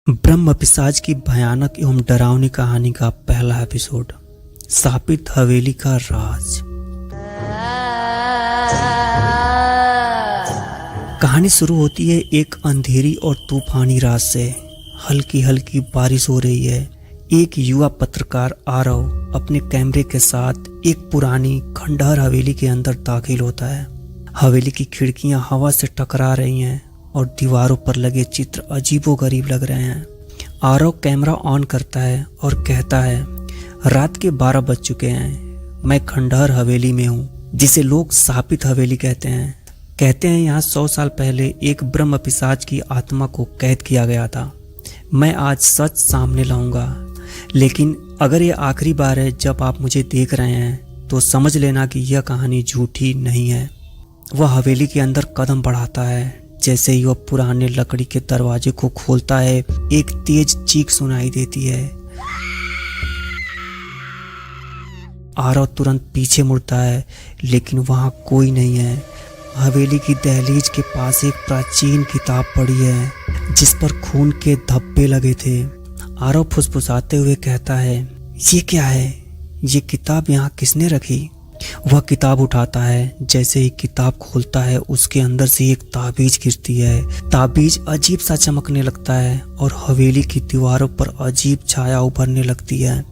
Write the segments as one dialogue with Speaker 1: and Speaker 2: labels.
Speaker 1: ब्रह्म पिशाच की भयानक एवं डरावनी कहानी का पहला एपिसोड, शापित हवेली का राज। कहानी शुरू होती है एक अंधेरी और तूफानी रात से। हल्की हल्की बारिश हो रही है। एक युवा पत्रकार आरव अपने कैमरे के साथ एक पुरानी खंडहर हवेली के अंदर दाखिल होता है। हवेली की खिड़कियां हवा से टकरा रही हैं और दीवारों पर लगे चित्र अजीबोगरीब लग रहे हैं। आरव कैमरा ऑन करता है और कहता है, रात के 12 बज चुके हैं। मैं खंडहर हवेली में हूँ, जिसे लोग शापित हवेली कहते हैं। यहाँ 100 साल पहले एक ब्रह्म पिशाच की आत्मा को कैद किया गया था। मैं आज सच सामने लाऊंगा, लेकिन अगर ये आखिरी बार है जब आप मुझे देख रहे हैं तो समझ लेना कि यह कहानी झूठी नहीं है। वह हवेली के अंदर कदम बढ़ाता है। जैसे ही वह पुराने लकड़ी के दरवाजे को खोलता है, एक तेज चीख सुनाई देती है। आरव तुरंत पीछे मुड़ता है, लेकिन वहां कोई नहीं है। हवेली की दहलीज के पास एक प्राचीन किताब पड़ी है, जिस पर खून के धब्बे लगे थे। आरव फुसफुसाते हुए कहता है, ये क्या है? ये किताब यहाँ किसने रखी? वह किताब उठाता है। जैसे ही किताब खोलता है, उसके अंदर से एक ताबीज गिरती है। ताबीज अजीब सा चमकने लगता है और हवेली की दीवारों पर अजीब छाया उभरने लगती है।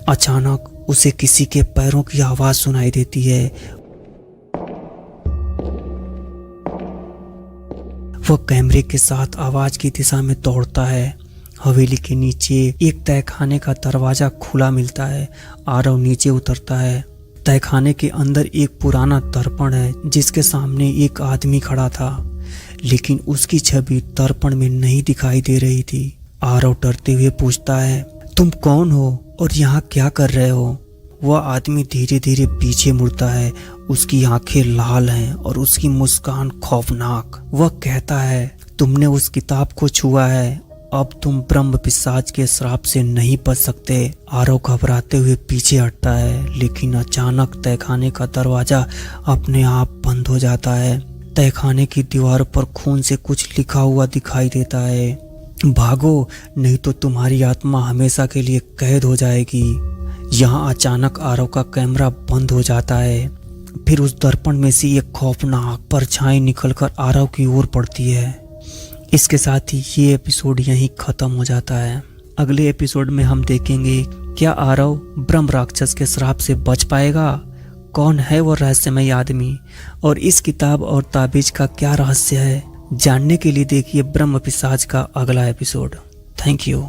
Speaker 1: अचानक उसे किसी के पैरों की आवाज सुनाई देती है। वह कैमरे के साथ आवाज की दिशा में दौड़ता है। हवेली के नीचे एक तहखाने का दरवाजा खुला मिलता है। आरव नीचे उतरता है। तहखाने के अंदर एक पुराना दर्पण है, जिसके सामने एक आदमी खड़ा था, लेकिन उसकी छवि दर्पण में नहीं दिखाई दे रही थी। आरव डरते हुए पूछता है, तुम कौन हो और यहाँ क्या कर रहे हो? वह आदमी धीरे धीरे पीछे मुड़ता है। उसकी आंखें लाल हैं और उसकी मुस्कान खौफनाक। वह कहता है, तुमने उस किताब को छुआ है, अब तुम ब्रह्म पिशाच के श्राप से नहीं बच सकते। आरव घबराते हुए पीछे हटता है, लेकिन अचानक तहखाने का दरवाजा अपने आप बंद हो जाता है। तहखाने की दीवार पर खून से कुछ लिखा हुआ दिखाई देता है, भागो नहीं तो तुम्हारी आत्मा हमेशा के लिए कैद हो जाएगी। यहाँ अचानक आरव का कैमरा बंद हो जाता है। फिर उस दर्पण में से एक खौफनाक परछाई निकलकर आरव की ओर पड़ती है। इसके साथ ही ये एपिसोड यहीं खत्म हो जाता है। अगले एपिसोड में हम देखेंगे, क्या आरव ब्रह्म राक्षस के श्राप से बच पाएगा? कौन है वो रहस्यमय आदमी और इस किताब और ताबीज का क्या रहस्य है? जानने के लिए देखिए ब्रह्म पिशाच का अगला एपिसोड। Thank you.